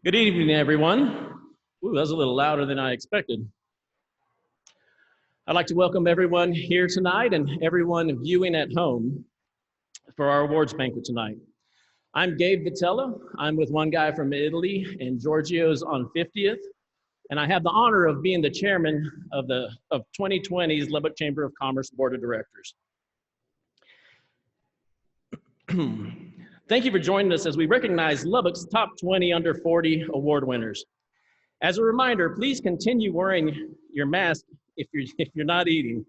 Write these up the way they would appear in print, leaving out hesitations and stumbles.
Good evening, everyone. Ooh, that was a little louder than I expected. I'd like to welcome everyone here tonight and everyone viewing at home for our awards banquet tonight. I'm Gabe Vitella. I'm with one guy from Italy, and Giorgio's on 50th. And I have the honor of being the chairman of 2020's Lubbock Chamber of Commerce Board of Directors. Thank you for joining us as we recognize Lubbock's top 20 under 40 award winners. As a reminder, please continue wearing your mask if you're not eating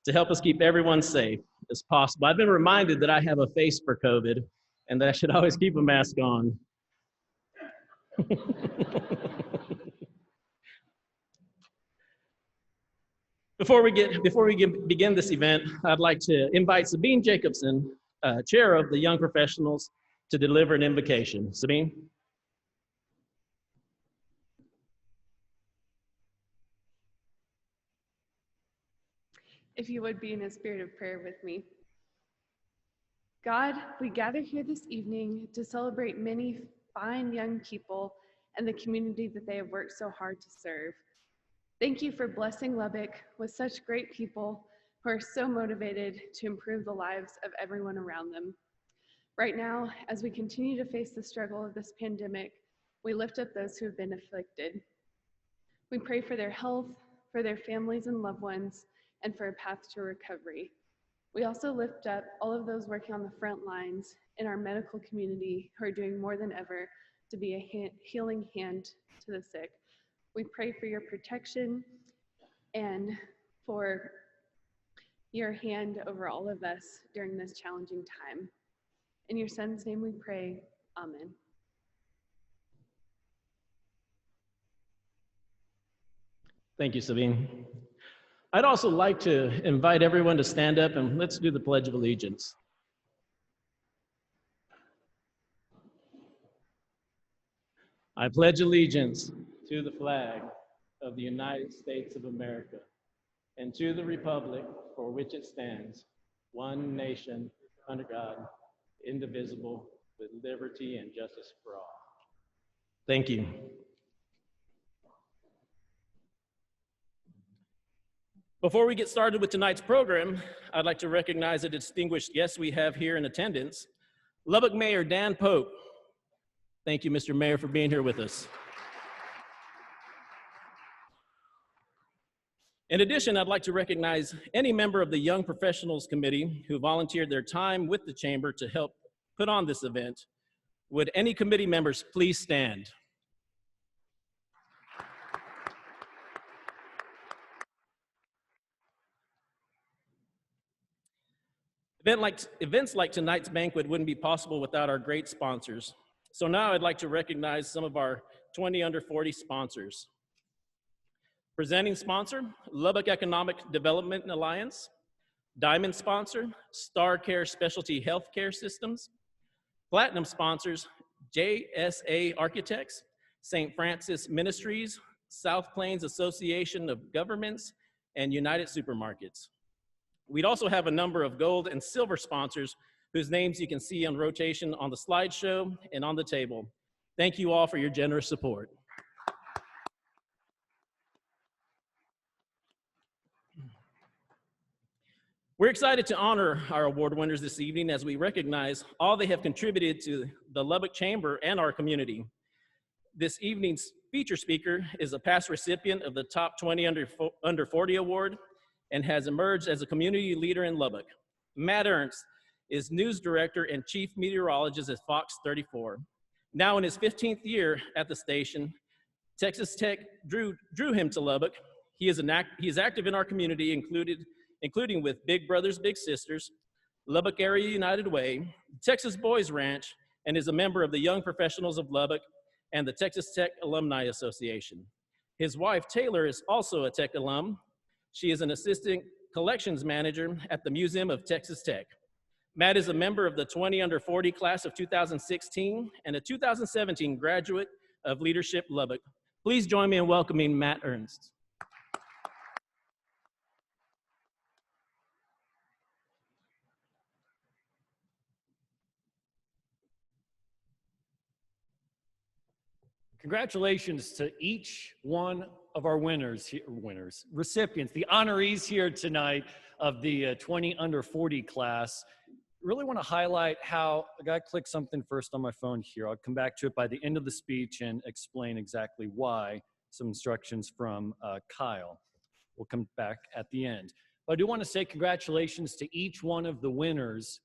to help us keep everyone safe as possible. I've been reminded that I have a face for COVID and that I should always keep a mask on. Before we begin this event, I'd like to invite Sabine Jacobson, Chair of the Young Professionals, to deliver an invocation. Sabine? If you would be in a spirit of prayer with me. God, we gather here this evening to celebrate many fine young people and the community that they have worked so hard to serve. Thank you for blessing Lubbock with such great people who are so motivated to improve the lives of everyone around them. Right now, as we continue to face the struggle of this pandemic, we lift up those who have been afflicted. We pray for their health, for their families and loved ones, and for a path to recovery. We also lift up all of those working on the front lines in our medical community who are doing more than ever to be a healing hand to the sick. We pray for your protection and for your hand over all of us during this challenging time. In your Son's name we pray, amen. Thank you, Sabine. I'd also like to invite everyone to stand up and let's do the Pledge of Allegiance. I pledge allegiance to the flag of the United States of America and to the republic for which it stands, one nation, under God, indivisible, with liberty and justice for all. Thank you. Before we get started with tonight's program, I'd like to recognize a distinguished guest we have here in attendance, Lubbock Mayor Dan Pope. Thank you, Mr. Mayor, for being here with us. In addition, I'd like to recognize any member of the Young Professionals Committee who volunteered their time with the Chamber to help put on this event. Would any committee members please stand? Events like tonight's banquet wouldn't be possible without our great sponsors. So now I'd like to recognize some of our 20 under 40 sponsors. Presenting sponsor, Lubbock Economic Development Alliance. Diamond sponsor, Star Care Specialty Healthcare Systems. Platinum sponsors, JSA Architects, St. Francis Ministries, South Plains Association of Governments, and United Supermarkets. We'd also have a number of gold and silver sponsors whose names you can see on rotation on the slideshow and on the table. Thank you all for your generous support. We're excited to honor our award winners this evening as we recognize all they have contributed to the Lubbock Chamber and our community. This evening's feature speaker is a past recipient of the Top 20 Under 40 Award and has emerged as a community leader in Lubbock. Matt Ernst is news director and chief meteorologist at Fox 34. Now in his 15th year at the station, Texas Tech drew him to Lubbock. He is active in our community, including with Big Brothers Big Sisters, Lubbock Area United Way, Texas Boys Ranch, and is a member of the Young Professionals of Lubbock and the Texas Tech Alumni Association. His wife, Taylor, is also a Tech alum. She is an assistant collections manager at the Museum of Texas Tech. Matt is a member of the 20 under 40 class of 2016 and a 2017 graduate of Leadership Lubbock. Please join me in welcoming Matt Ernst. Congratulations to each one of our recipients, the honorees here tonight of the 20 under 40 class. Really want to highlight how, I gotta click something first on my phone here. I'll come back to it by the end of the speech and explain exactly why, some instructions from Kyle. We'll come back at the end. But I do want to say congratulations to each one of the winners.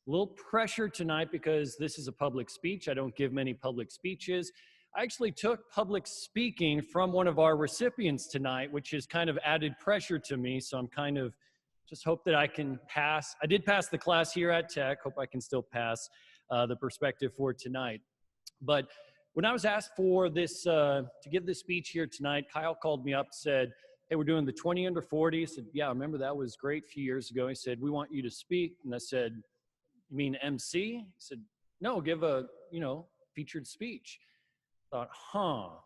A little pressure tonight because this is a public speech. I don't give many public speeches. I actually took public speaking from one of our recipients tonight, which has kind of added pressure to me. So I'm kind of just hope that I can pass. I did pass the class here at Tech. Hope I can still pass the perspective for tonight. But when I was asked for this, to give this speech here tonight, Kyle called me up, said, hey, we're doing the 20 under 40. I said, yeah, I remember that was great a few years ago. He said, we want you to speak. And I said, you mean MC? He said, no, give a, featured speech. Thought,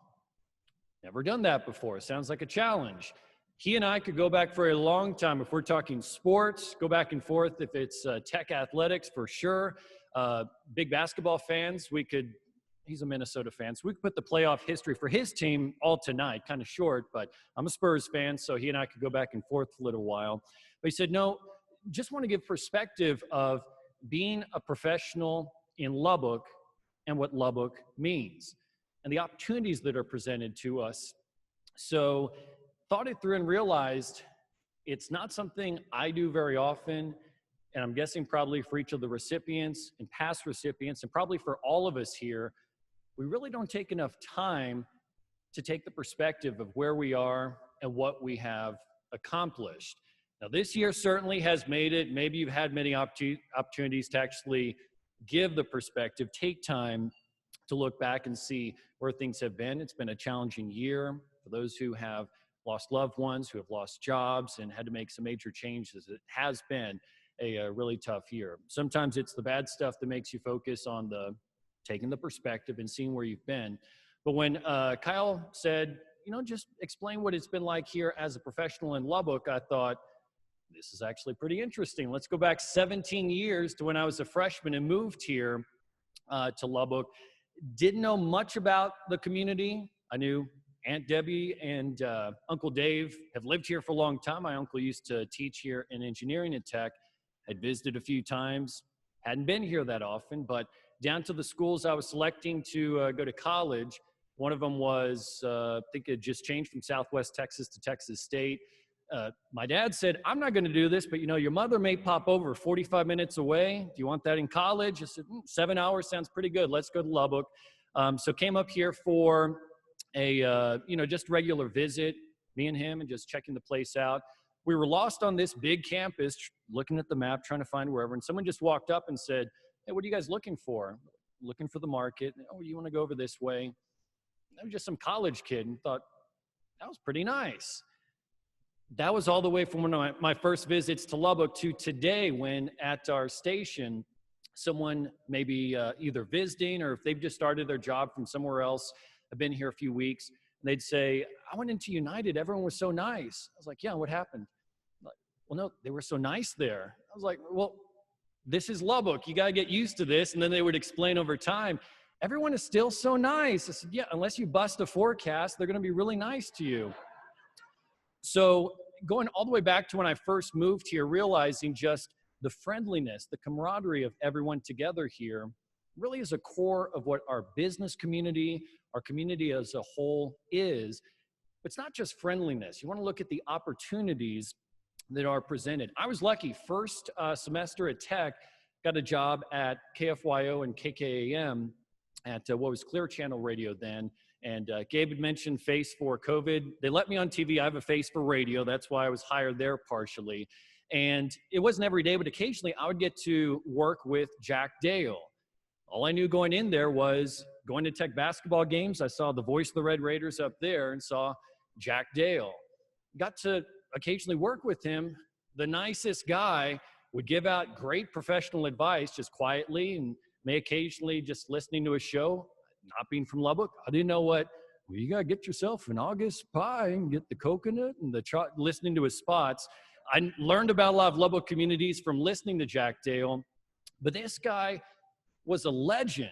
never done that before. Sounds like a challenge. He and I could go back for a long time. If we're talking sports, go back and forth. If it's Tech athletics, for sure. Big basketball fans, he's a Minnesota fan, so we could put the playoff history for his team all tonight, kind of short, but I'm a Spurs fan, so he and I could go back and forth a little while. But he said, no, just want to give perspective of being a professional in Lubbock and what Lubbock means, and the opportunities that are presented to us. So thought it through and realized it's not something I do very often, and I'm guessing probably for each of the recipients and past recipients, and probably for all of us here, we really don't take enough time to take the perspective of where we are and what we have accomplished. Now, this year certainly has made it. Maybe you've had many opportunities to actually give the perspective, take time to look back and see where things have been. It's been a challenging year for those who have lost loved ones, who have lost jobs and had to make some major changes. It has been a really tough year. Sometimes it's the bad stuff that makes you focus on taking the perspective and seeing where you've been. But when Kyle said, just explain what it's been like here as a professional in Lubbock, I thought, this is actually pretty interesting. Let's go back 17 years to when I was a freshman and moved here to Lubbock. Didn't know much about the community. I knew Aunt Debbie and Uncle Dave have lived here for a long time. My uncle used to teach here in engineering at Tech. Had visited a few times. Hadn't been here that often, but down to the schools I was selecting to go to college. One of them was, I think it just changed from Southwest Texas to Texas State. My dad said, I'm not going to do this, but your mother may pop over 45 minutes away. Do you want that in college? I said, 7 hours sounds pretty good. Let's go to Lubbock. So came up here for a, just regular visit, me and him, and just checking the place out. We were lost on this big campus, looking at the map, trying to find wherever, and someone just walked up and said, hey, what are you guys looking for? Looking for the market. Oh, you want to go over this way? I was just some college kid and thought, that was pretty nice. That was all the way from one of my first visits to Lubbock to today, when at our station, someone maybe either visiting or if they've just started their job from somewhere else, I've been here a few weeks, and they'd say, I went into United, everyone was so nice. I was like, yeah, what happened? Like, well, no, they were so nice there. I was like, well, this is Lubbock, you gotta get used to this. And then they would explain over time, everyone is still so nice. I said, yeah, unless you bust a forecast, they're gonna be really nice to you. So going all the way back to when I first moved here, realizing just the friendliness, the camaraderie of everyone together here really is a core of what our business community, our community as a whole is. But it's not just friendliness. You want to look at the opportunities that are presented. I was lucky. First semester at Tech, got a job at KFYO and KKAM at what was Clear Channel Radio then, And Gabe had mentioned face for COVID. They let me on TV. I have a face for radio. That's why I was hired there partially. And it wasn't every day, but occasionally I would get to work with Jack Dale. All I knew going in there was going to Tech basketball games. I saw the voice of the Red Raiders up there and saw Jack Dale. Got to occasionally work with him. The nicest guy, would give out great professional advice just quietly, and may occasionally just listening to a show. Not being from Lubbock, I didn't know well, you got to get yourself an August pie and get the coconut and listening to his spots. I learned about a lot of Lubbock communities from listening to Jack Dale, but this guy was a legend.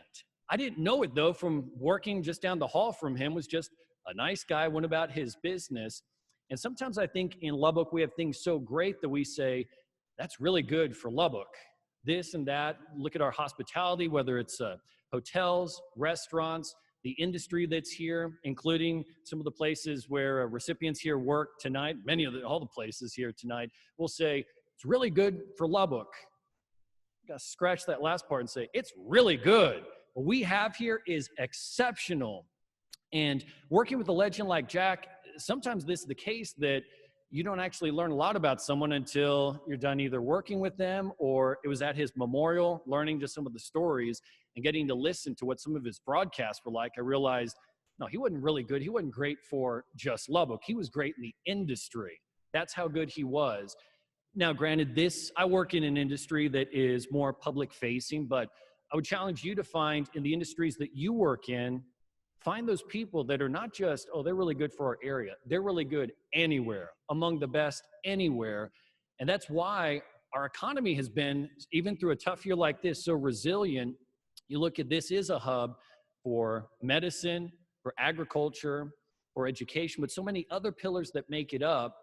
I didn't know it though from working just down the hall from him. Was just a nice guy, went about his business. And sometimes I think in Lubbock we have things so great that we say, that's really good for Lubbock. This and that, look at our hospitality, whether it's hotels, restaurants, the industry that's here, including some of the places where recipients here work tonight, all the places here tonight, will say, it's really good for Lubbock. Got to scratch that last part and say, it's really good. What we have here is exceptional. And working with a legend like Jack, sometimes this is the case that you don't actually learn a lot about someone until you're done either working with them or it was at his memorial, learning just some of the stories and getting to listen to what some of his broadcasts were like. I realized, no, he wasn't really good. He wasn't great for just Lubbock. He was great in the industry. That's how good he was. Now, granted, I work in an industry that is more public facing, but I would challenge you to find in the industries that you work in, find those people that are not just, oh, they're really good for our area. They're really good anywhere, among the best anywhere. And that's why our economy has been, even through a tough year like this, so resilient. You look at this is a hub for medicine, for agriculture, for education, but so many other pillars that make it up.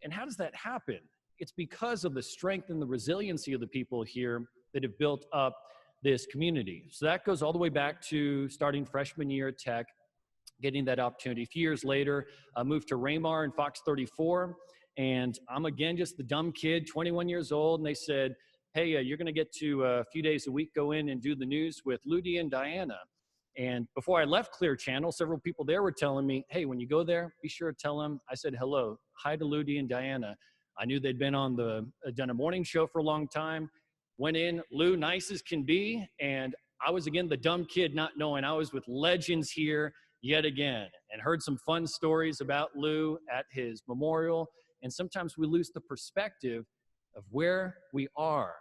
And how does that happen? It's because of the strength and the resiliency of the people here that have built up this community. So that goes all the way back to starting freshman year at Tech, getting that opportunity. A few years later, I moved to Raymar in Fox 34, and I'm again just the dumb kid, 21 years old, and they said, hey, you're gonna get to a few days a week go in and do the news with Ludi and Diana. And before I left Clear Channel, several people there were telling me, hey, when you go there, be sure to tell them I said hello, hi to Ludi and Diana. I knew they'd been on done a morning show for a long time. Went in, Lou, nice as can be, and I was again the dumb kid not knowing I was with legends here yet again, and heard some fun stories about Lou at his memorial, and sometimes we lose the perspective of where we are.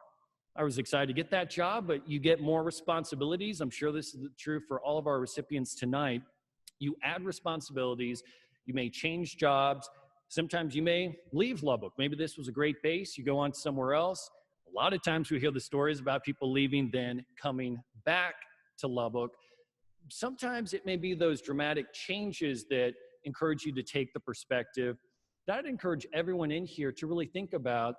I was excited to get that job, but you get more responsibilities. I'm sure this is true for all of our recipients tonight. You add responsibilities, you may change jobs, sometimes you may leave Lubbock. Maybe this was a great base, you go on somewhere else. A lot of times we hear the stories about people leaving, then coming back to Lubbock. Sometimes it may be those dramatic changes that encourage you to take the perspective. I'd encourage everyone in here to really think about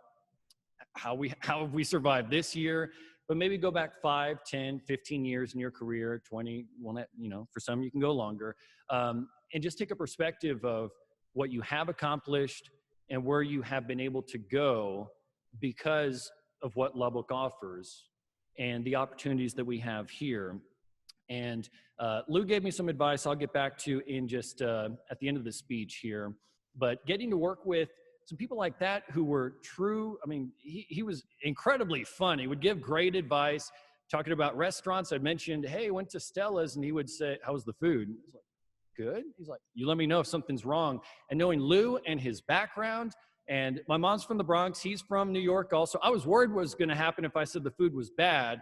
how have we survived this year, but maybe go back 5, 10, 15 years in your career, 20, well, for some you can go longer, and just take a perspective of what you have accomplished and where you have been able to go because of what Lubbock offers and the opportunities that we have here. And Lou gave me some advice I'll get back to in just at the end of the speech here. But getting to work with some people like that who were true, he was incredibly fun. He would give great advice, talking about restaurants. I mentioned, hey, I went to Stella's, and he would say, how was the food? I was like, good. He's like, you let me know if something's wrong. And knowing Lou and his background, and my mom's from the Bronx, he's from New York also. I was worried what was gonna happen if I said the food was bad.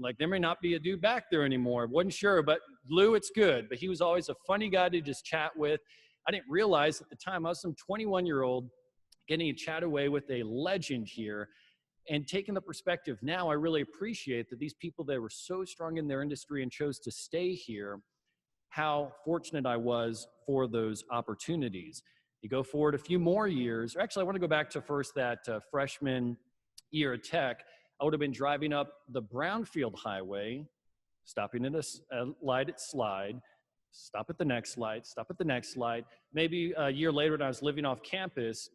Like, there may not be a dude back there anymore. Wasn't sure, but Lou, it's good. But he was always a funny guy to just chat with. I didn't realize at the time I was some 21-year-old getting a chat away with a legend here. And taking the perspective now, I really appreciate that these people that were so strong in their industry and chose to stay here, how fortunate I was for those opportunities. You go forward a few more years, or actually I want to go back to first that freshman year at Tech. I would have been driving up the Brownfield Highway, stopping at a light at Slide, stop at the next light, stop at the next light. Maybe a year later when I was living off campus,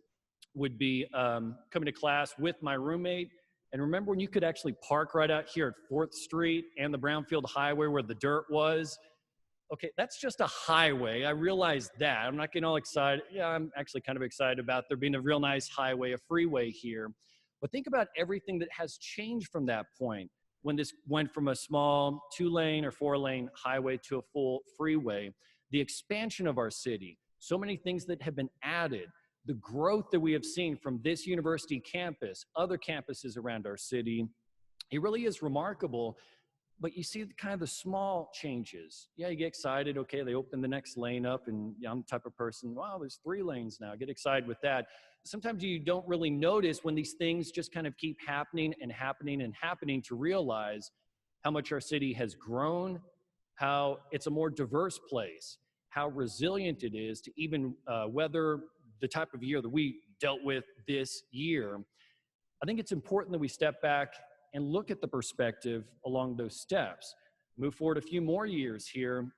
would be coming to class with my roommate. And remember when you could actually park right out here at 4th Street and the Brownfield Highway where the dirt was? Okay, that's just a highway. I realize that. I'm not getting all excited. Yeah, I'm actually kind of excited about there being a real nice highway, a freeway here. But think about everything that has changed from that point when this went from a small 2-lane or 4-lane highway to a full freeway. The expansion of our city, so many things that have been added, the growth that we have seen from this university campus, other campuses around our city, it really is remarkable. But you see kind of the small changes. Yeah, you get excited. Okay, they open the next lane up, and I'm the type of person, wow, there's 3 lanes now. Get excited with that. Sometimes you don't really notice when these things just kind of keep happening and happening and happening to realize how much our city has grown, how it's a more diverse place, how resilient it is to even weather the type of year that we dealt with this year. I think it's important that we step back and look at the perspective along those steps. Move forward a few more years here.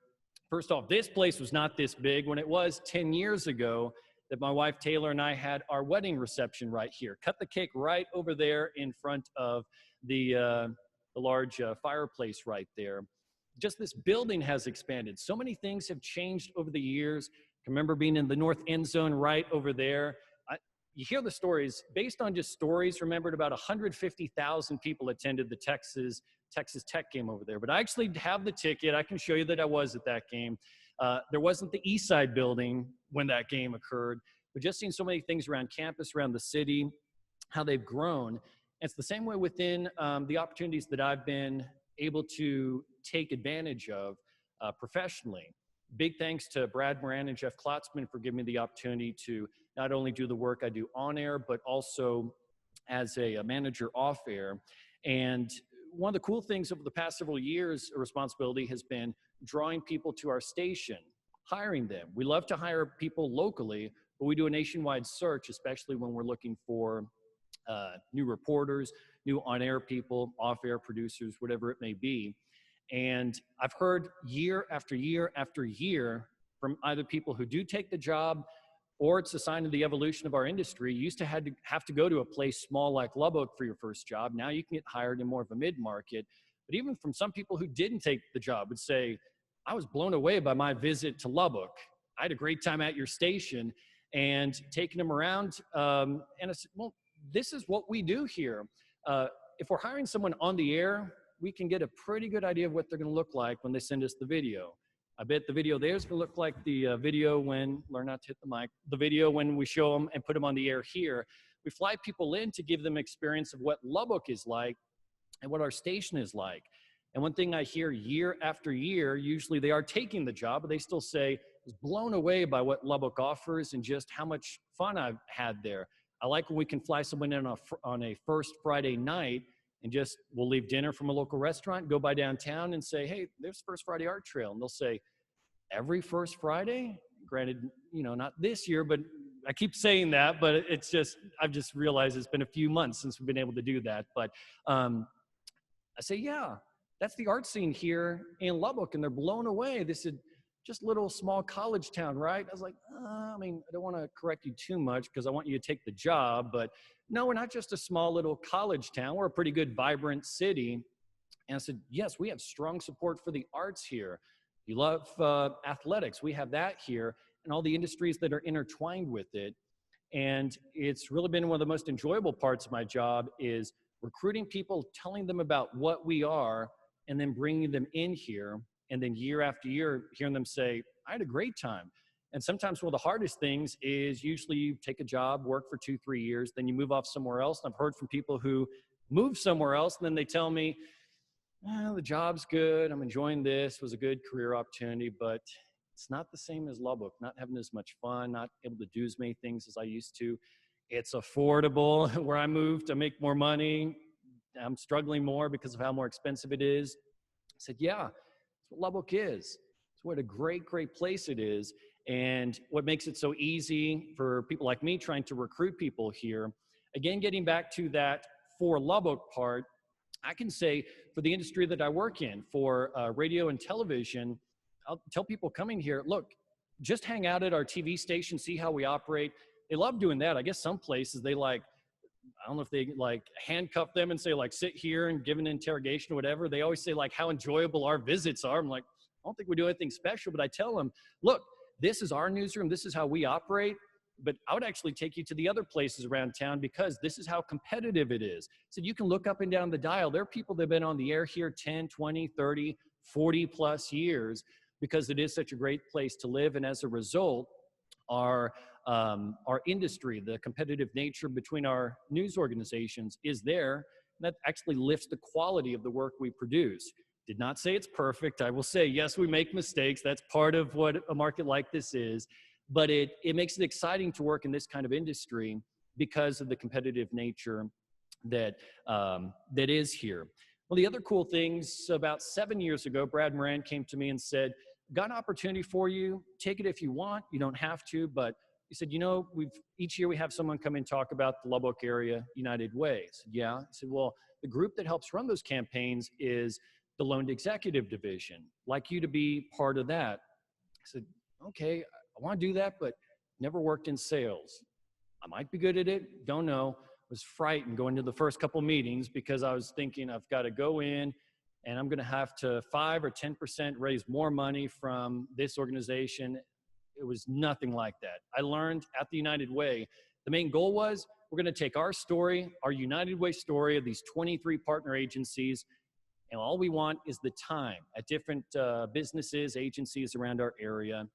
First off, this place was not this big when it was 10 years ago that my wife Taylor and I had our wedding reception right here. Cut the cake right over there in front of the large fireplace right there. Just this building has expanded. So many things have changed over the years. I remember being in the north end zone right over there. You hear the stories, based on just stories, remembered about 150,000 people attended the Texas Tech game over there. But I actually have the ticket. I can show you that I was at that game. There wasn't the East Side building when that game occurred, but just seeing so many things around campus, around the city, how they've grown. And it's the same way within the opportunities that I've been able to take advantage of professionally. Big thanks to Brad Moran and Jeff Klotzman for giving me the opportunity to not only do the work I do on air, but also as a manager off air. And one of the cool things over the past several years, a responsibility has been drawing people to our station, hiring them. We love to hire people locally, but we do a nationwide search, especially when we're looking for new reporters, new on-air people, off-air producers, whatever it may be. And I've heard year after year after year from either people who do take the job, or it's a sign of the evolution of our industry. You used to have to go to a place small like Lubbock for your first job. Now you can get hired in more of a mid-market. But even from some people who didn't take the job would say, I was blown away by my visit to Lubbock. I had a great time at your station, and taking them around. And I said, well, this is what we do here. If we're hiring someone on the air, we can get a pretty good idea of what they're going to look like when they send us the video. I bet the video there is going to look like the video when, learn not to hit the mic, the video when we show them and put them on the air here. We fly people in to give them experience of what Lubbock is like and what our station is like. And one thing I hear year after year, usually they are taking the job, but they still say, I was blown away by what Lubbock offers and just how much fun I've had there. I like when we can fly someone in on a first Friday night and just, we'll leave dinner from a local restaurant, go by downtown and say, hey, there's First Friday Art Trail. And they'll say, every first Friday? Granted, you know, not this year, but I keep saying that, but it's just, I've just realized it's been a few months since we've been able to do that. But I say, yeah, that's the art scene here in Lubbock, and they're blown away. This is just little small college town, right? I was like, I mean, I don't want to correct you too much because I want you to take the job, but no, we're not just a small little college town. We're a pretty good, vibrant city. And I said, yes, we have strong support for the arts here. You love athletics. We have that here, and all the industries that are intertwined with it. And it's really been one of the most enjoyable parts of my job is recruiting people, telling them about what we are, and then bringing them in here. And then year after year, hearing them say, I had a great time. And sometimes one of the hardest things is usually you take a job, work for 2-3 years, then you move off somewhere else. And I've heard from people who move somewhere else, and then they tell me, well, the job's good, I'm enjoying this, it was a good career opportunity, but it's not the same as Lubbock, not having as much fun, not able to do as many things as I used to. It's affordable. Where I moved, I make more money. I'm struggling more because of how more expensive it is. I said, yeah, that's what Lubbock is. It's what a great, great place it is. And what makes it so easy for people like me trying to recruit people here. Again, getting back to that for Lubbock part, I can say for the industry that I work in, for radio and television, I'll tell people coming here, look, just hang out at our TV station, see how we operate. They love doing that. I guess some places they like, I don't know if they like handcuff them and say like, sit here and give an interrogation or whatever. They always say like how enjoyable our visits are. I'm like, don't think we do anything special, but I tell them, look, this is our newsroom. This is how we operate. But I would actually take you to the other places around town because this is how competitive it is. So you can look up and down the dial. There are people that have been on the air here 10, 20, 30, 40 plus years because it is such a great place to live. And as a result, our industry, the competitive nature between our news organizations is there. And that actually lifts the quality of the work we produce. Did not say it's perfect. I will say, yes, we make mistakes. That's part of what a market like this is. But it makes it exciting to work in this kind of industry because of the competitive nature that is here. Well, the other cool things, about 7 years ago, Brad Moran came to me and said, got an opportunity for you. Take it if you want. You don't have to. But he said, you know, each year we have someone come and talk about the Lubbock area United Way. I said, yeah. He said, well, the group that helps run those campaigns is the Loaned Executive Division. I'd like you to be part of that. I said, okay, I want to do that, but never worked in sales. I might be good at it, don't know. Was frightened going to the first couple meetings because I was thinking I've got to go in and I'm going to have to 5 or 10% raise more money from this organization. It was nothing like that. I learned at the United Way, the main goal was we're going to take our story, our United Way story of these 23 partner agencies, and all we want is the time at different businesses, agencies around our area,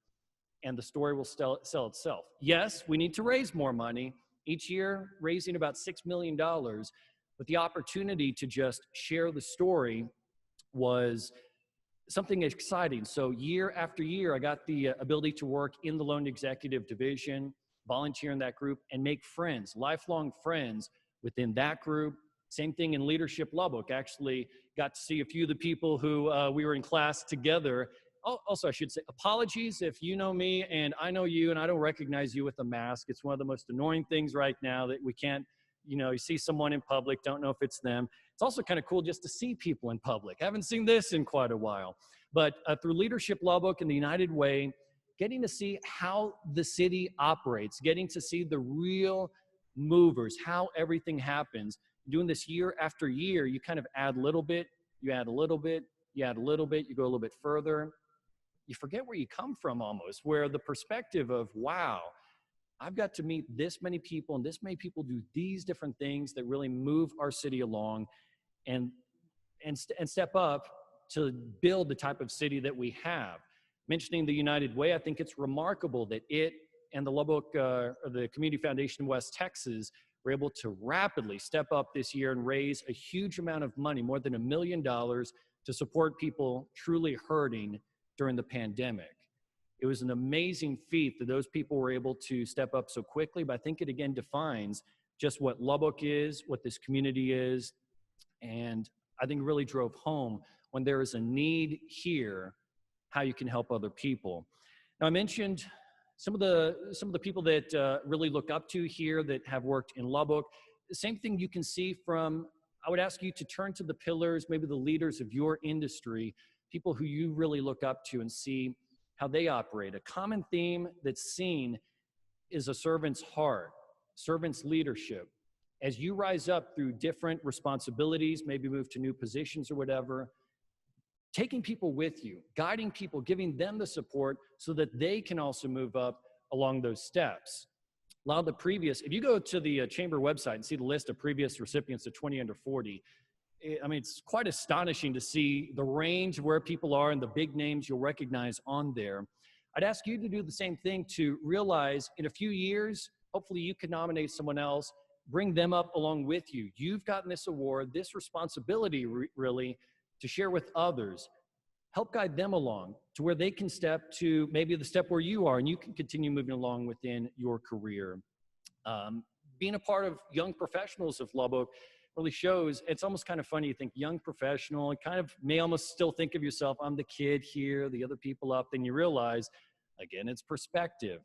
and the story will sell itself. Yes, we need to raise more money, each year raising about $6 million, but the opportunity to just share the story was something exciting. So year after year, I got the ability to work in the Loan Executive Division, volunteer in that group, and make friends, lifelong friends within that group. Same thing in Leadership Lubbock. Actually got to see a few of the people who we were in class together. Also, I should say, apologies if you know me and I know you and I don't recognize you with a mask. It's one of the most annoying things right now that we can't, you see someone in public, don't know if it's them. It's also kind of cool just to see people in public. I haven't seen this in quite a while. But through Leadership Lubbock and the United Way, getting to see how the city operates, getting to see the real movers, how everything happens, doing this year after year, you kind of add a little bit, you add a little bit, you add a little bit, you go a little bit further. You forget where you come from almost, where the perspective of, wow, I've got to meet this many people and this many people do these different things that really move our city along and step up to build the type of city that we have. Mentioning the United Way, I think it's remarkable that it and the Lubbock, or the Community Foundation in West Texas were able to rapidly step up this year and raise a huge amount of money, more than $1 million, to support people truly hurting during the pandemic. It was an amazing feat that those people were able to step up so quickly, but I think it again defines just what Lubbock is, what this community is, and I think really drove home when there is a need here, how you can help other people. Now I mentioned some of the people that really look up to here that have worked in Lubbock. The same thing you can see from, I would ask you to turn to the pillars, maybe the leaders of your industry, people who you really look up to and see how they operate. A common theme that's seen is a servant's heart, servant's leadership. As you rise up through different responsibilities, maybe move to new positions or whatever, taking people with you, guiding people, giving them the support so that they can also move up along those steps. A lot of the previous, if you go to the Chamber website and see the list of previous recipients of 20 under 40, I mean, it's quite astonishing to see the range where people are and the big names you'll recognize on there. I'd ask you to do the same thing, to realize in a few years, hopefully you can nominate someone else, bring them up along with you. You've gotten this award, this responsibility really to share with others. Help guide them along to where they can step to maybe the step where you are and you can continue moving along within your career. Being a part of young professionals of Lubbock really shows, it's almost kind of funny, you think young professional, you kind of may almost still think of yourself, I'm the kid here, the other people up, then you realize, again, it's perspective.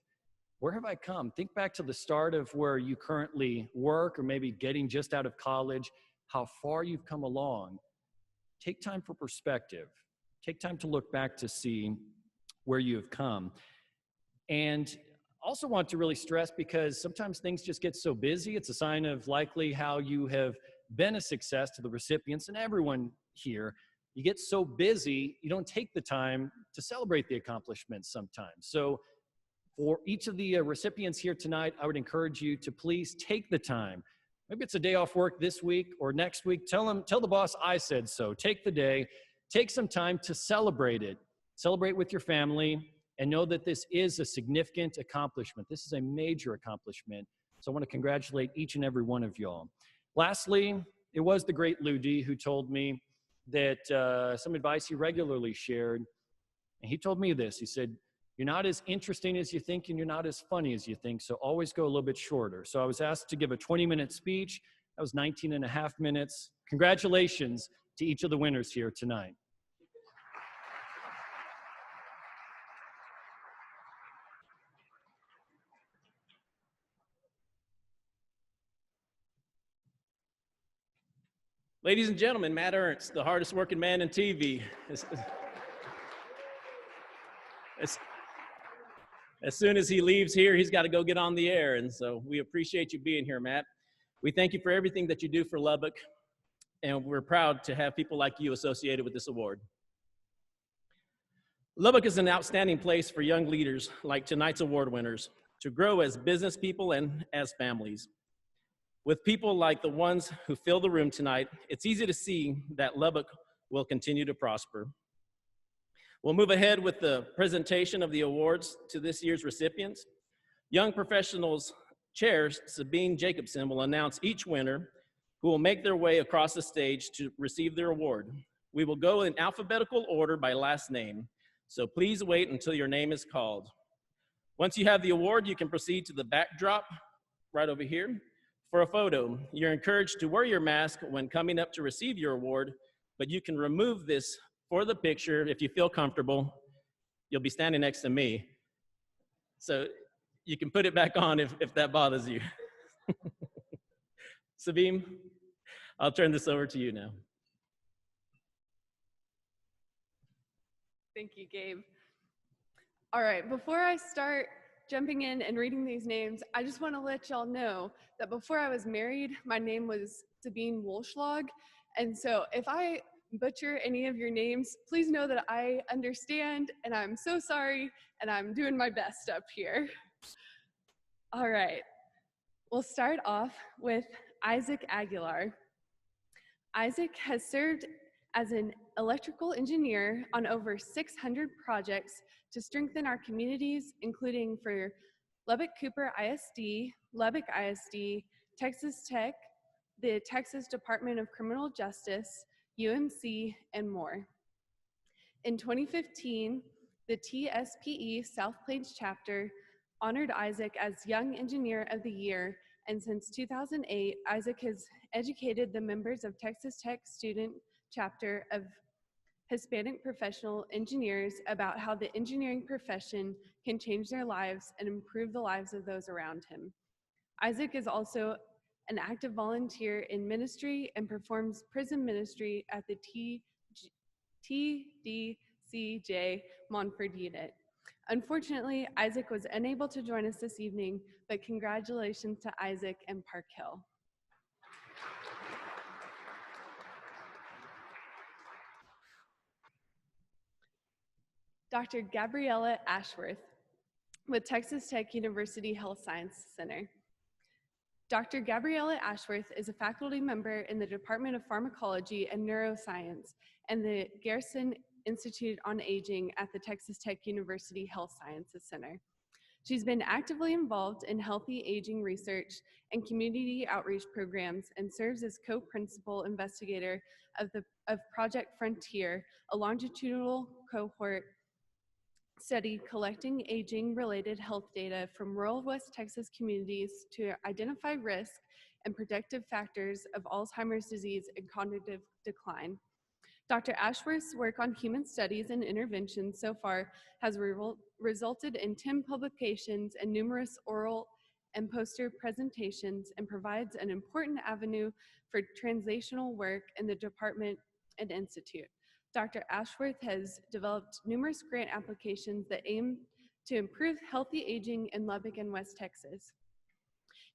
Where have I come? Think back to the start of where you currently work or maybe getting just out of college, how far you've come along. Take time for perspective. Take time to look back to see where you have come. And also want to really stress, because sometimes things just get so busy, it's a sign of likely how you have been a success to the recipients and everyone here. you get so busy, you don't take the time to celebrate the accomplishments sometimes. So for each of the recipients here tonight, I would encourage you to please take the time. Maybe it's a day off work this week or next week. Tell the boss I said so. Take the day, take some time to celebrate it. Celebrate with your family and know that this is a significant accomplishment. This is a major accomplishment. So I want to congratulate each and every one of y'all. Lastly, it was the great Lou D who told me that some advice he regularly shared. And he told me this. He said, "You're not as interesting as you think, and you're not as funny as you think, so always go a little bit shorter." So I was asked to give a 20-minute speech. That was 19 and a half minutes. Congratulations to each of the winners here tonight. Ladies and gentlemen, Matt Ernst, the hardest working man in TV. As soon as he leaves here, he's got to go get on the air. And so we appreciate you being here, Matt. We thank you for everything that you do for Lubbock. And we're proud to have people like you associated with this award. Lubbock is an outstanding place for young leaders like tonight's award winners to grow as business people and as families. With people like the ones who fill the room tonight, it's easy to see that Lubbock will continue to prosper. We'll move ahead with the presentation of the awards to this year's recipients. Young Professionals Chair Sabine Jacobson will announce each winner who will make their way across the stage to receive their award. We will go in alphabetical order by last name, so please wait until your name is called. Once you have the award, you can proceed to the backdrop right over here for a photo. You're encouraged to wear your mask when coming up to receive your award, but you can remove this for the picture if you feel comfortable. You'll be standing next to me, so you can put it back on if that bothers you. Sabine, I'll turn this over to you now. Thank you, Gabe. All right, before I start jumping in and reading these names, I just want to let y'all know that before I was married, my name was Sabine Wolschlag. And so if I butcher any of your names, please know that I understand and I'm so sorry and I'm doing my best up here. All right, we'll start off with Isaac Aguilar. Isaac has served as an electrical engineer on over 600 projects to strengthen our communities, including for Lubbock Cooper ISD, Lubbock ISD, Texas Tech, the Texas Department of Criminal Justice, UMC, and more. In 2015, the TSPE South Plains chapter honored Isaac as Young Engineer of the Year, and since 2008, Isaac has educated the members of Texas Tech student chapter of Hispanic professional engineers about how the engineering profession can change their lives and improve the lives of those around him. Isaac is also an active volunteer in ministry and performs prison ministry at the TDCJ Montford unit. Unfortunately, Isaac was unable to join us this evening, but congratulations to Isaac and Park Hill. Dr. Gabriella Ashworth with Texas Tech University Health Science Center. Dr. Gabriella Ashworth is a faculty member in the Department of Pharmacology and Neuroscience and the Garrison Institute on Aging at the Texas Tech University Health Sciences Center. She's been actively involved in healthy aging research and community outreach programs and serves as co-principal investigator of Project Frontier, a longitudinal cohort study collecting aging-related health data from rural West Texas communities to identify risk and protective factors of Alzheimer's disease and cognitive decline. Dr. Ashworth's work on human studies and interventions so far has resulted in 10 publications and numerous oral and poster presentations and provides an important avenue for translational work in the department and institute. Dr. Ashworth has developed numerous grant applications that aim to improve healthy aging in Lubbock and West Texas.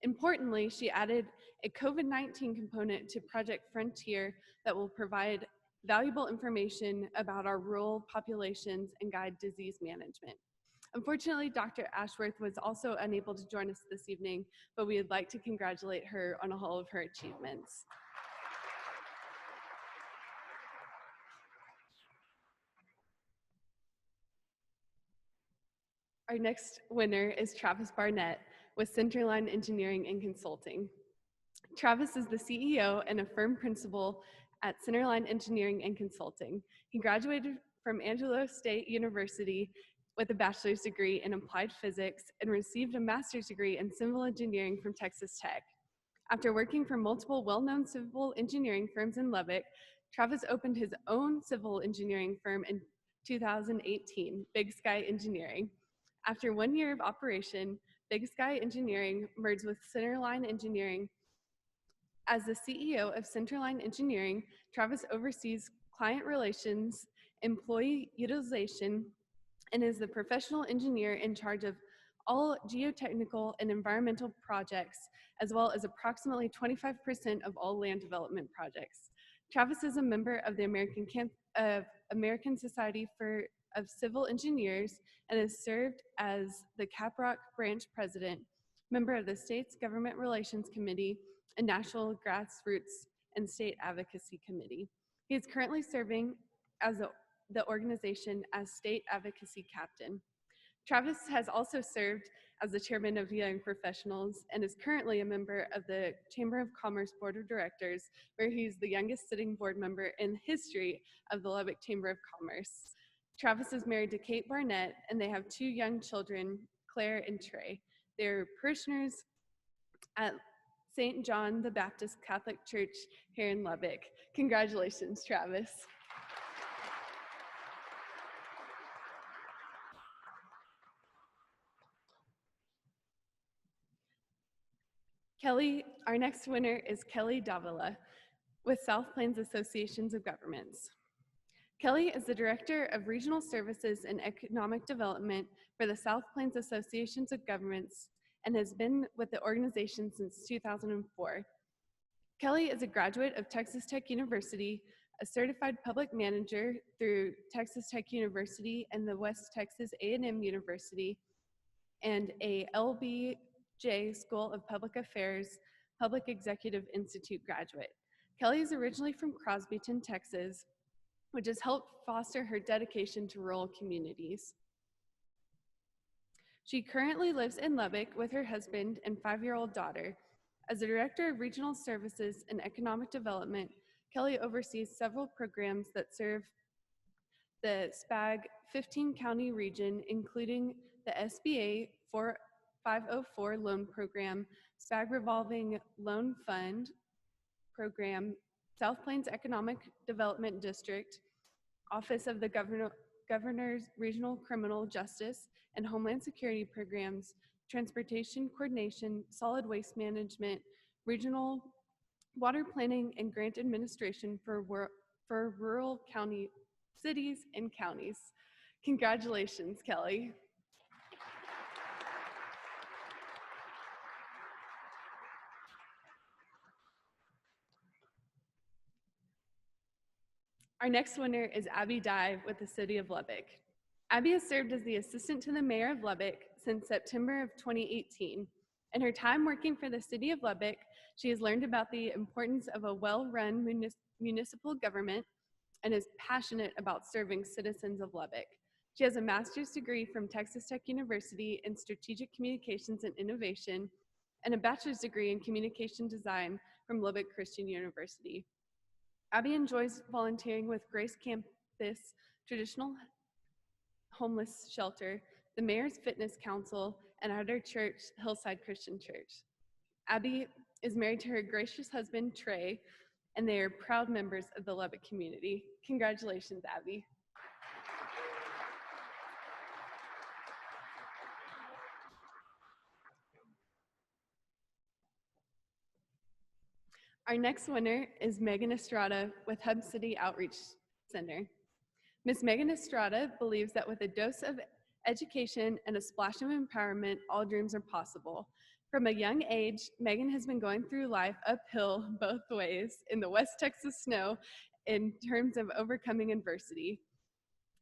Importantly, she added a COVID-19 component to Project Frontier that will provide valuable information about our rural populations and guide disease management. Unfortunately, Dr. Ashworth was also unable to join us this evening, but we would like to congratulate her on all of her achievements. Our next winner is Travis Barnett with Centerline Engineering and Consulting. Travis is the CEO and a firm principal at Centerline Engineering and Consulting. He graduated from Angelo State University with a bachelor's degree in applied physics and received a master's degree in civil engineering from Texas Tech. After working for multiple well-known civil engineering firms in Lubbock, Travis opened his own civil engineering firm in 2018, Big Sky Engineering. After 1 year of operation, Big Sky Engineering merged with Centerline Engineering. As the CEO of Centerline Engineering, Travis oversees client relations, employee utilization, and is the professional engineer in charge of all geotechnical and environmental projects, as well as approximately 25% of all land development projects. Travis is a member of the American Society of Civil Engineers and has served as the Caprock Branch President, member of the state's Government Relations Committee, and National Grassroots and State Advocacy Committee. He is currently serving as the organization as State Advocacy Captain. Travis has also served as the chairman of Young Professionals and is currently a member of the Chamber of Commerce Board of Directors, where he's the youngest sitting board member in the history of the Lubbock Chamber of Commerce. Travis is married to Kate Barnett, and they have 2 young children, Claire and Trey. They're parishioners at St. John the Baptist Catholic Church here in Lubbock. Congratulations, Travis. Our next winner is Kelly Davila with South Plains Associations of Governments. Kelly is the Director of Regional Services and Economic Development for the South Plains Associations of Governments and has been with the organization since 2004. Kelly is a graduate of Texas Tech University, a certified public manager through Texas Tech University and the West Texas A&M University, and a LBJ School of Public Affairs Public Executive Institute graduate. Kelly is originally from Crosbyton, Texas, which has helped foster her dedication to rural communities. She currently lives in Lubbock with her husband and 5-year-old daughter. As the Director of Regional Services and Economic Development, Kelly oversees several programs that serve the SPAG 15-county region, including the SBA 504 loan program, SPAG Revolving Loan Fund program, South Plains Economic Development District, Office of the Governor's Regional Criminal Justice and Homeland Security programs, transportation coordination, solid waste management, regional water planning, and grant administration for rural county cities and counties. Congratulations, Kelly. Our next winner is Abby Dye with the City of Lubbock. Abby has served as the assistant to the mayor of Lubbock since September of 2018. In her time working for the City of Lubbock, she has learned about the importance of a well-run municipal government and is passionate about serving citizens of Lubbock. She has a master's degree from Texas Tech University in Strategic Communications and Innovation and a bachelor's degree in Communication Design from Lubbock Christian University. Abby enjoys volunteering with Grace Campus Traditional Homeless Shelter, the Mayor's Fitness Council, and at her church, Hillside Christian Church. Abby is married to her gracious husband, Trey, and they are proud members of the Lubbock community. Congratulations, Abby. Our next winner is Megan Estrada with Hub City Outreach Center. Ms. Megan Estrada believes that with a dose of education and a splash of empowerment, all dreams are possible. From a young age, Megan has been going through life uphill both ways in the West Texas snow in terms of overcoming adversity.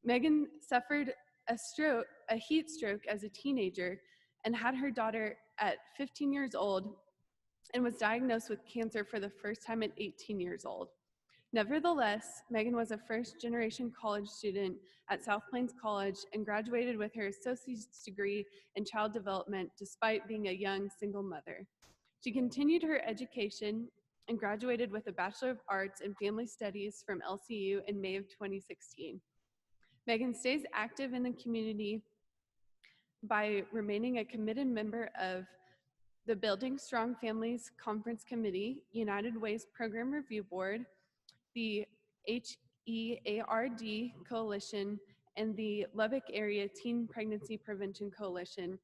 Megan suffered a heat stroke as a teenager, and had her daughter at 15 years old and was diagnosed with cancer for the first time at 18 years old. Nevertheless, Megan was a first-generation college student at South Plains College and graduated with her associate's degree in child development despite being a young single mother. She continued her education and graduated with a Bachelor of Arts in Family Studies from LCU in May of 2016. Megan stays active in the community by remaining a committed member of the Building Strong Families Conference Committee, United Way's Program Review Board, the HEARD Coalition, and the Lubbock Area Teen Pregnancy Prevention Coalition,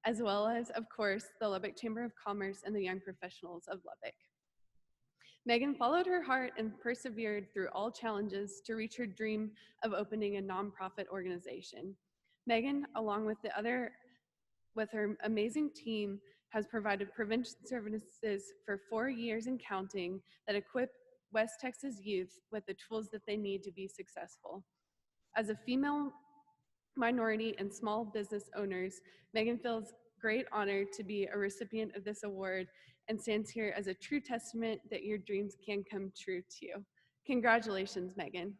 as well as, of course, the Lubbock Chamber of Commerce and the Young Professionals of Lubbock. Megan followed her heart and persevered through all challenges to reach her dream of opening a nonprofit organization. Megan, along with her amazing team, has provided prevention services for 4 years and counting that equip West Texas youth with the tools that they need to be successful. As a female minority and small business owners, Megan feels great honor to be a recipient of this award and stands here as a true testament that your dreams can come true too. Congratulations, Megan.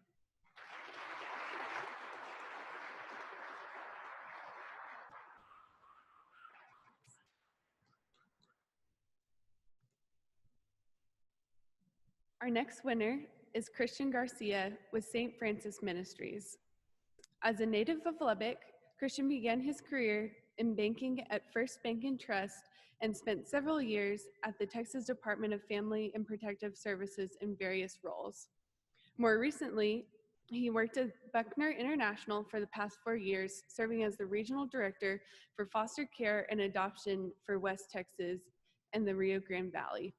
Our next winner is Christian Garcia with St. Francis Ministries. As a native of Lubbock, Christian began his career in banking at First Bank and Trust and spent several years at the Texas Department of Family and Protective Services in various roles. More recently, he worked at Buckner International for the past 4 years, serving as the regional director for foster care and adoption for West Texas and the Rio Grande Valley.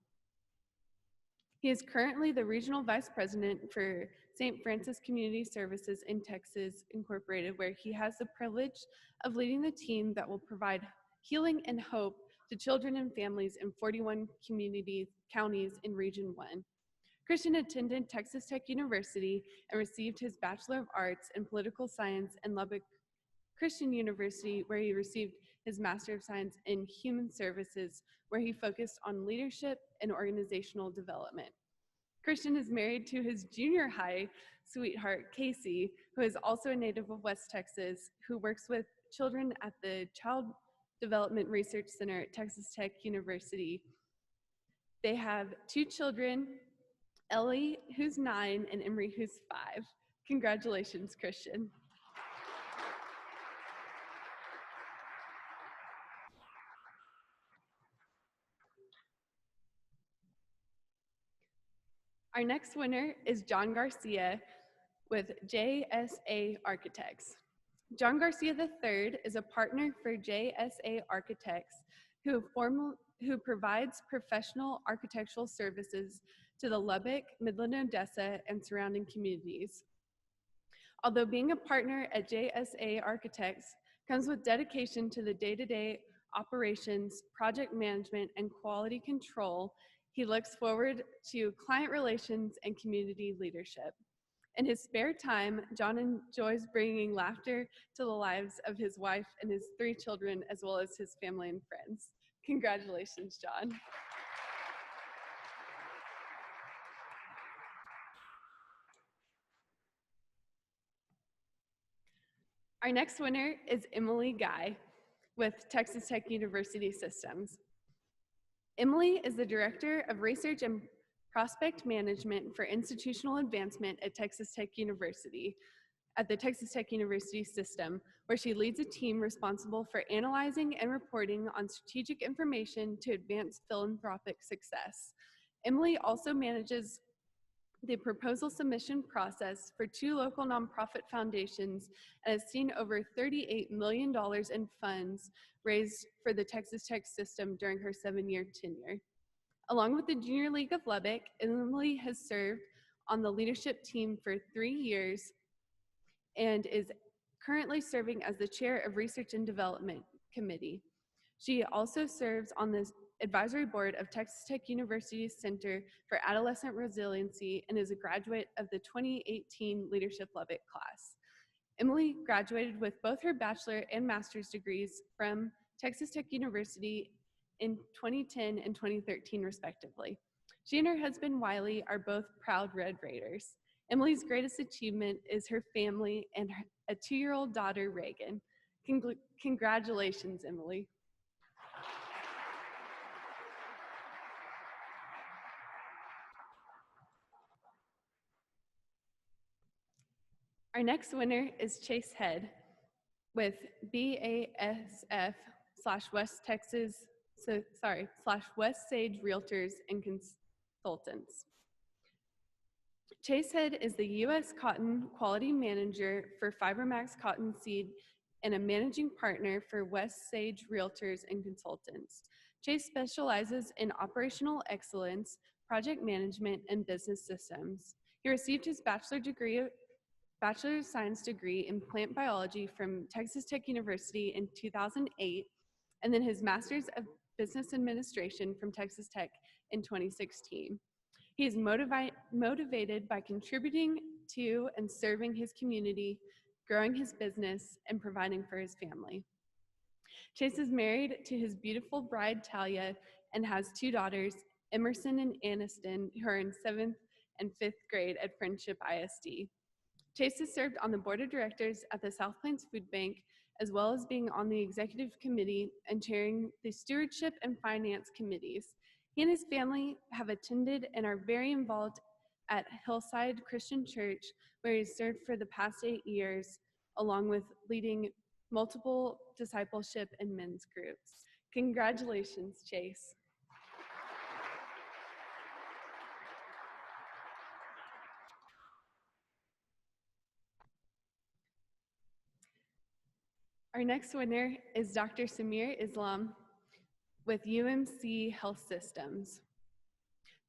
He is currently the regional vice president for St. Francis Community Services in Texas Incorporated, where he has the privilege of leading the team that will provide healing and hope to children and families in 41 counties in Region 1. Christian attended Texas Tech University and received his Bachelor of Arts in Political Science in Lubbock Christian University, where he received his Master of Science in Human Services, where he focused on leadership and organizational development. Christian is married to his junior high sweetheart, Casey, who is also a native of West Texas, who works with children at the Child Development Research Center at Texas Tech University. They have 2 children, Ellie, who's 9, and Emery, who's 5. Congratulations, Christian. Our next winner is John Garcia with JSA Architects. John Garcia III is a partner for JSA Architects who provides professional architectural services to the Lubbock, Midland, Odessa, and surrounding communities. Although being a partner at JSA Architects comes with dedication to the day-to-day operations, project management, and quality control, he looks forward to client relations and community leadership. In his spare time, John enjoys bringing laughter to the lives of his wife and his 3 children, as well as his family and friends. Congratulations, John. Our next winner is Emily Guy with Texas Tech University Systems. Emily is the Director of Research and Prospect Management for Institutional Advancement at Texas Tech University, at the Texas Tech University System, where she leads a team responsible for analyzing and reporting on strategic information to advance philanthropic success. Emily also manages the proposal submission process for 2 local nonprofit foundations and has seen over $38 million in funds raised for the Texas Tech system during her 7-year tenure. Along with the Junior League of Lubbock, Emily has served on the leadership team for 3 years and is currently serving as the chair of Research and Development Committee. She also serves on the Advisory Board of Texas Tech University's Center for Adolescent Resiliency and is a graduate of the 2018 Leadership Lubbock class. Emily graduated with both her bachelor and master's degrees from Texas Tech University in 2010 and 2013, respectively. She and her husband, Wiley, are both proud Red Raiders. Emily's greatest achievement is her family and a 2-year-old daughter, Reagan. Congratulations, Emily. Our next winner is Chase Head with BASF/West Texas, West Sage Realtors and Consultants. Chase Head is the U.S. Cotton Quality Manager for FiberMax Cottonseed and a managing partner for West Sage Realtors and Consultants. Chase specializes in operational excellence, project management, and business systems. He received his Bachelor of Science degree in plant biology from Texas Tech University in 2008, and then his Master's of Business Administration from Texas Tech in 2016. He is motivated by contributing to and serving his community, growing his business, and providing for his family. Chase is married to his beautiful bride, Talia, and has 2 daughters, Emerson and Aniston, who are in 7th and 5th grade at Friendship ISD. Chase has served on the board of directors at the South Plains Food Bank, as well as being on the executive committee and chairing the stewardship and finance committees. He and his family have attended and are very involved at Hillside Christian Church, where he's served for the past 8 years, along with leading multiple discipleship and men's groups. Congratulations, Chase. Our next winner is Dr. Samir Islam with UMC Health Systems.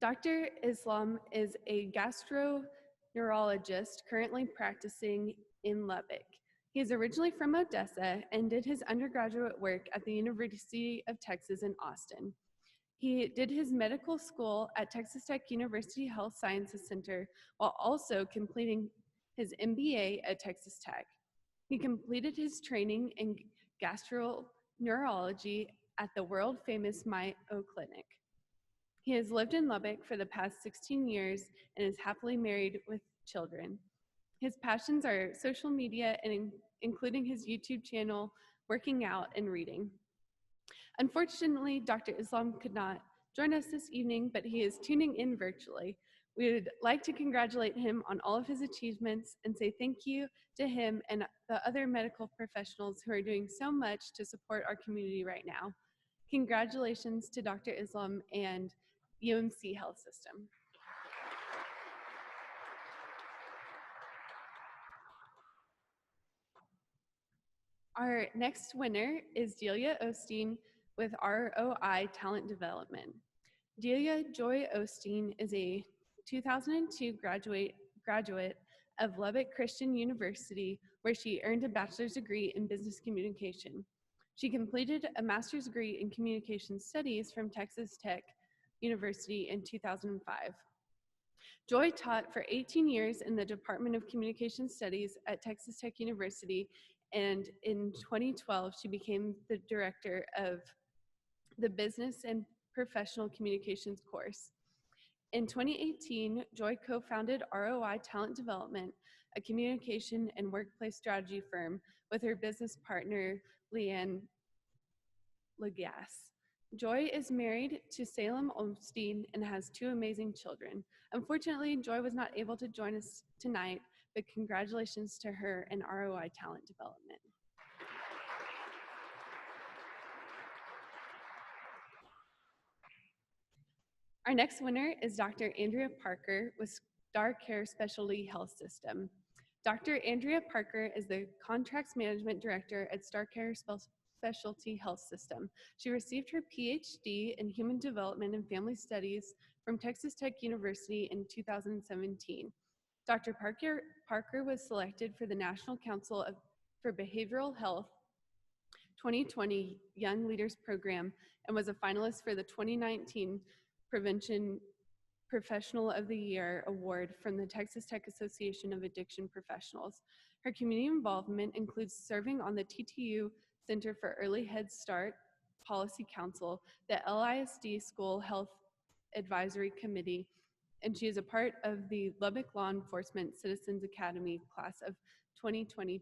Dr. Islam is a gastroenterologist currently practicing in Lubbock. He is originally from Odessa and did his undergraduate work at the University of Texas in Austin. He did his medical school at Texas Tech University Health Sciences Center while also completing his MBA at Texas Tech. He completed his training in gastroenterology at the world-famous Mayo Clinic. He has lived in Lubbock for the past 16 years and is happily married with children. His passions are social media and including his YouTube channel, working out, and reading. Unfortunately, Dr. Islam could not join us this evening, but he is tuning in virtually. We would like to congratulate him on all of his achievements and say thank you to him and the other medical professionals who are doing so much to support our community right now. Congratulations to Dr. Islam and UMC Health System. Our next winner is Delia Osteen with ROI Talent Development. Delia Joy Osteen is a 2002 graduate of Lubbock Christian University, where she earned a bachelor's degree in business communication. She completed a master's degree in communication studies from Texas Tech University in 2005. Joy taught for 18 years in the Department of Communication Studies at Texas Tech University, and in 2012, she became the director of the Business and Professional Communications course. In 2018, Joy co-founded ROI Talent Development, a communication and workplace strategy firm, with her business partner, Leanne Lagasse. Joy is married to Salem Olmstein and has 2 amazing children. Unfortunately, Joy was not able to join us tonight, but congratulations to her and ROI Talent Development. Our next winner is Dr. Andrea Parker with Star Care Specialty Health System. Dr. Andrea Parker is the Contracts Management Director at Star Care Specialty Health System. She received her PhD in Human Development and Family Studies from Texas Tech University in 2017. Dr. Parker was selected for the National Council for Behavioral Health 2020 Young Leaders Program and was a finalist for the 2019 Prevention Professional of the Year Award from the Texas Tech Association of Addiction Professionals. Her community involvement includes serving on the TTU Center for Early Head Start Policy Council, the LISD School Health Advisory Committee, and she is a part of the Lubbock Law Enforcement Citizens Academy class of 2020-2021.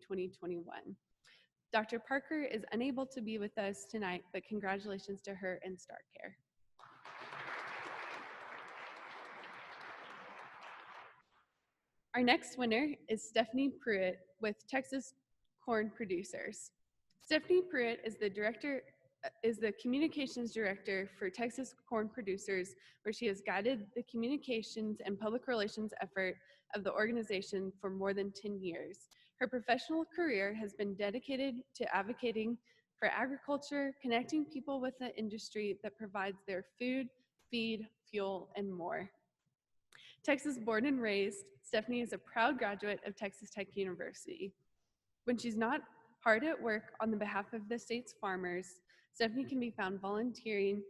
Dr. Parker is unable to be with us tonight, but congratulations to her and StarCare. Our next winner is Stephanie Pruitt with Texas Corn Producers. Stephanie Pruitt is the communications director for Texas Corn Producers, where she has guided the communications and public relations effort of the organization for more than 10 years. Her professional career has been dedicated to advocating for agriculture, connecting people with the industry that provides their food, feed, fuel, and more. Texas born and raised, Stephanie is a proud graduate of Texas Tech University. When she's not hard at work on the behalf of the state's farmers, Stephanie can be found volunteering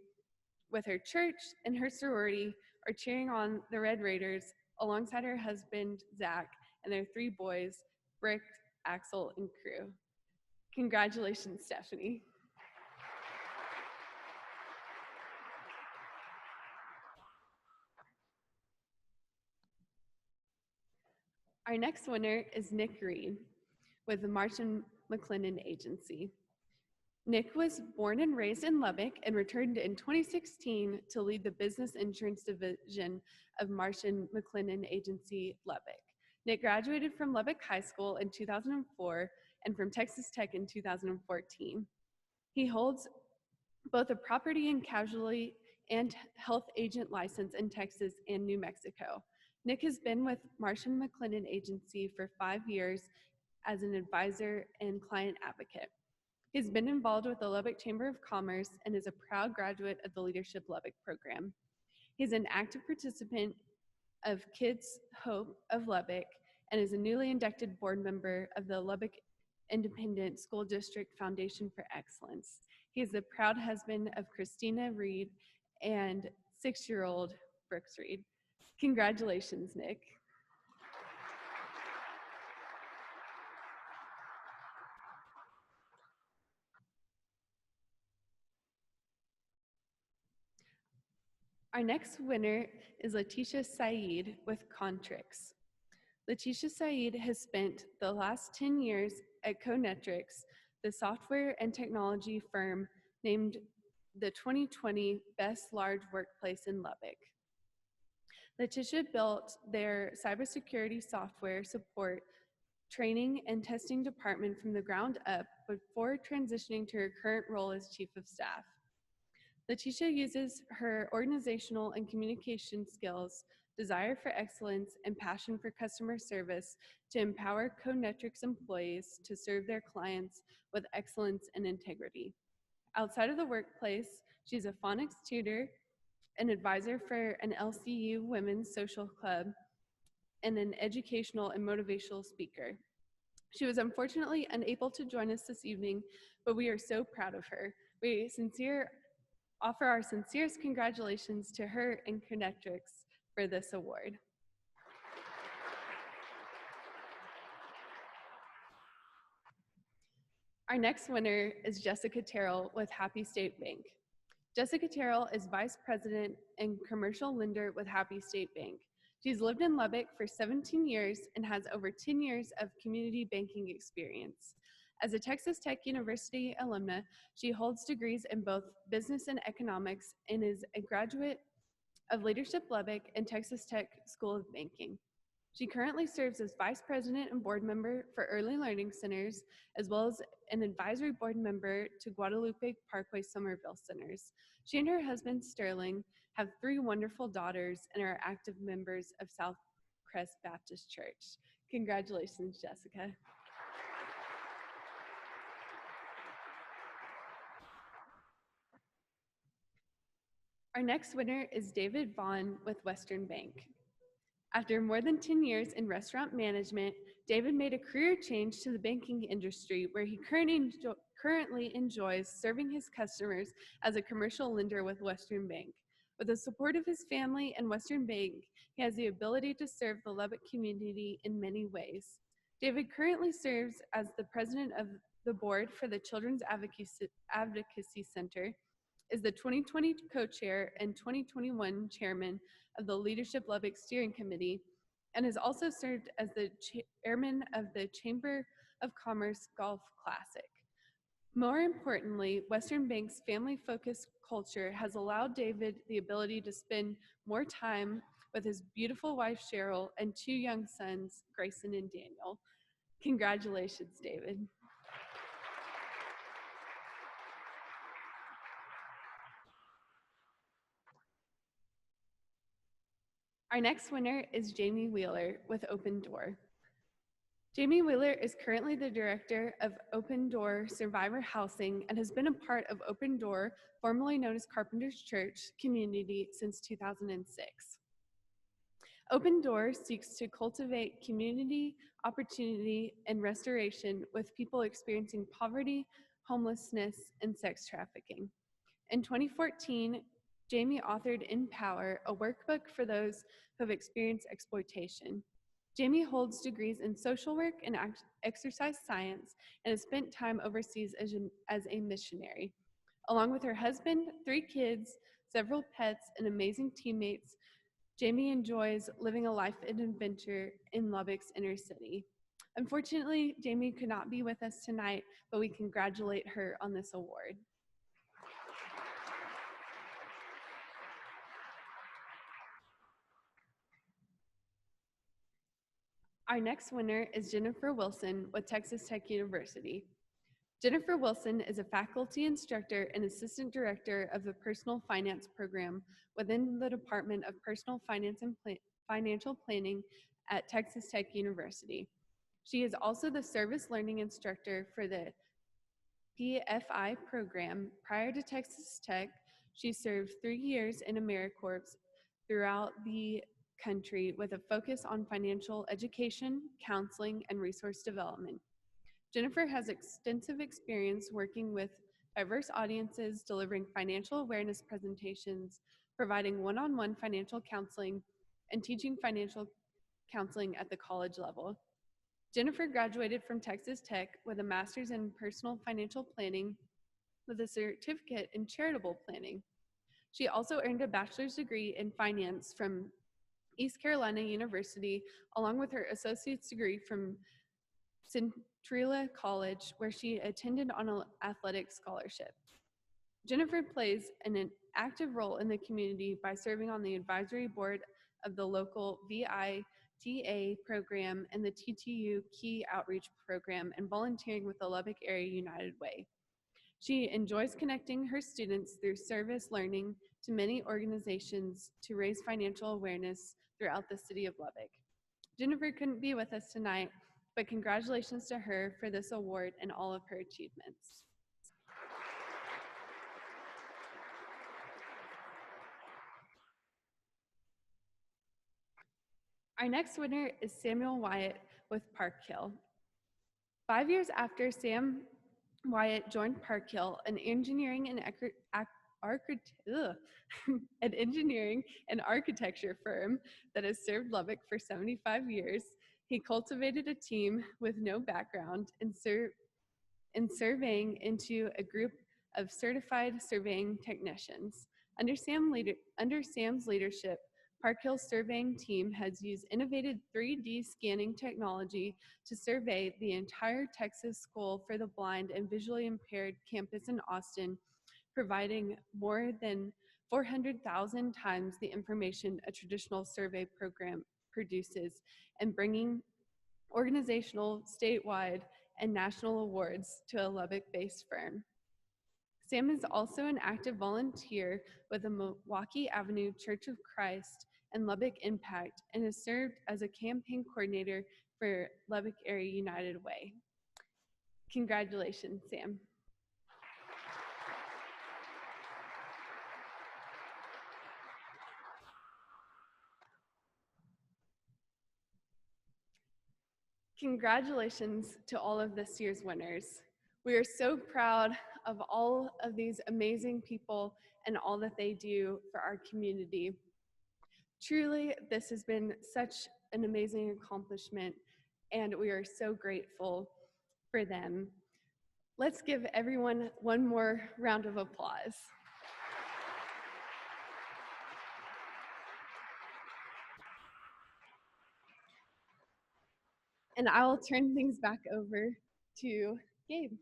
with her church and her sorority or cheering on the Red Raiders alongside her husband, Zach, and their 3 boys, Brick, Axel, and Crew. Congratulations, Stephanie. Our next winner is Nick Reed with the Martin McLennan Agency. Nick was born and raised in Lubbock and returned in 2016 to lead the business insurance division of Martin McLennan Agency, Lubbock. Nick graduated from Lubbock High School in 2004 and from Texas Tech in 2014. He holds both a property and casualty and health agent license in Texas and New Mexico. Nick has been with Martin McLennan Agency for 5 years as an advisor and client advocate. He's been involved with the Lubbock Chamber of Commerce and is a proud graduate of the Leadership Lubbock program. He's an active participant of Kids Hope of Lubbock and is a newly inducted board member of the Lubbock Independent School District Foundation for Excellence. He is the proud husband of Christina Reed and 6-year-old Brooks Reed. Congratulations, Nick. Our next winner is Letitia Saeed with Contrix. Letitia Saeed has spent the last 10 years at Conetrix, the software and technology firm named the 2020 Best Large Workplace in Lubbock. Letitia built their cybersecurity software support, training, and testing department from the ground up before transitioning to her current role as Chief of Staff. Letitia uses her organizational and communication skills, desire for excellence, and passion for customer service to empower Conetrix employees to serve their clients with excellence and integrity. Outside of the workplace, she's a phonics tutor, an advisor for an LCU Women's Social Club, and an educational and motivational speaker. She was unfortunately unable to join us this evening, but we are so proud of her. We offer our sincerest congratulations to her and Conetrix for this award. Our next winner is Jessica Terrell with Happy State Bank. Jessica Terrell is Vice President and Commercial Lender with Happy State Bank. She's lived in Lubbock for 17 years and has over 10 years of community banking experience. As a Texas Tech University alumna, she holds degrees in both business and economics and is a graduate of Leadership Lubbock and Texas Tech School of Banking. She currently serves as Vice President and Board Member for Early Learning Centers, as well as an advisory board member to Guadalupe Parkway Somerville Centers. She and her husband, Sterling, have 3 wonderful daughters and are active members of South Crest Baptist Church. Congratulations, Jessica. Our next winner is David Vaughn with Western Bank. After more than 10 years in restaurant management, David made a career change to the banking industry where he currently enjoys serving his customers as a commercial lender with Western Bank. With the support of his family and Western Bank, he has the ability to serve the Lubbock community in many ways. David currently serves as the president of the board for the Children's Advocacy Center, is the 2020 co-chair and 2021 chairman of the Leadership Lubbock Steering Committee, and has also served as the chairman of the Chamber of Commerce Golf Classic. More importantly, Western Bank's family-focused culture has allowed David the ability to spend more time with his beautiful wife, Cheryl, and two young sons, Grayson and Daniel. Congratulations, David. Our next winner is Jamie Wheeler with Open Door. Jamie Wheeler is currently the director of Open Door Survivor Housing and has been a part of Open Door, formerly known as Carpenter's Church, community since 2006. Open Door seeks to cultivate community, opportunity, and restoration with people experiencing poverty, homelessness, and sex trafficking. In 2014, Jamie authored In Power, a workbook for those who have experienced exploitation. Jamie holds degrees in social work and exercise science and has spent time overseas as a missionary. Along with her husband, 3 kids, several pets, and amazing teammates, Jamie enjoys living a life of adventure in Lubbock's inner city. Unfortunately, Jamie could not be with us tonight, but we congratulate her on this award. Our next winner is Jennifer Wilson with Texas Tech University. Jennifer Wilson is a faculty instructor and assistant director of the Personal Finance program within the Department of Personal Finance and Financial Planning at Texas Tech University. She is also the service learning instructor for the PFI program. Prior to Texas Tech, she served 3 years in AmeriCorps throughout the country with a focus on financial education, counseling, and resource development. Jennifer has extensive experience working with diverse audiences, delivering financial awareness presentations, providing one-on-one financial counseling, and teaching financial counseling at the college level. Jennifer graduated from Texas Tech with a master's in personal financial planning with a certificate in charitable planning. She also earned a bachelor's degree in finance from East Carolina University, along with her associate's degree from Centralia College, where she attended on an athletic scholarship. Jennifer plays an active role in the community by serving on the advisory board of the local VITA program and the TTU Key Outreach program and volunteering with the Lubbock Area United Way. She enjoys connecting her students through service learning to many organizations to raise financial awareness throughout the city of Lubbock. Jennifer couldn't be with us tonight, but congratulations to her for this award and all of her achievements. Our next winner is Samuel Wyatt with Park Hill. 5 years after Sam Wyatt joined Park Hill, an engineering and architecture firm that has served Lubbock for 75 years, he cultivated a team with no background in surveying into a group of certified surveying technicians. Under Sam's leadership, Park Hill's surveying team has used innovative 3D scanning technology to survey the entire Texas School for the Blind and Visually Impaired campus in Austin, providing more than 400,000 times the information a traditional survey program produces and bringing organizational, statewide, and national awards to a Lubbock-based firm. Sam is also an active volunteer with the Milwaukee Avenue Church of Christ and Lubbock Impact and has served as a campaign coordinator for Lubbock Area United Way. Congratulations, Sam. Congratulations to all of this year's winners. We are so proud of all of these amazing people and all that they do for our community. Truly, this has been such an amazing accomplishment, and we are so grateful for them. Let's give everyone one more round of applause. And I will turn things back over to Gabe.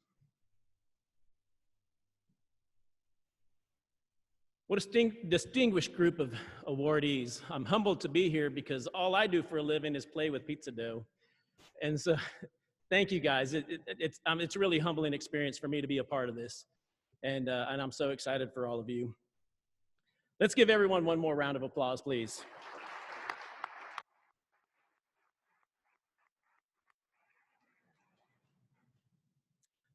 What a distinguished group of awardees. I'm humbled to be here because all I do for a living is play with pizza dough. And so thank you guys. It's a really humbling experience for me to be a part of this. And I'm so excited for all of you. Let's give everyone one more round of applause, please.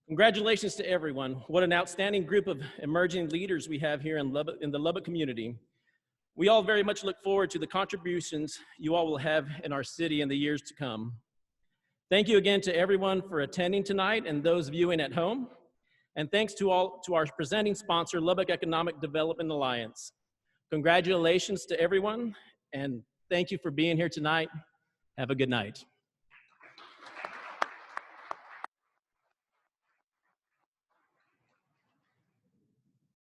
Congratulations to everyone. What an outstanding group of emerging leaders we have here in the Lubbock community. We all very much look forward to the contributions you all will have in our city in the years to come. Thank you again to everyone for attending tonight and those viewing at home. And thanks to our presenting sponsor, Lubbock Economic Development Alliance. Congratulations to everyone, and thank you for being here tonight. Have a good night.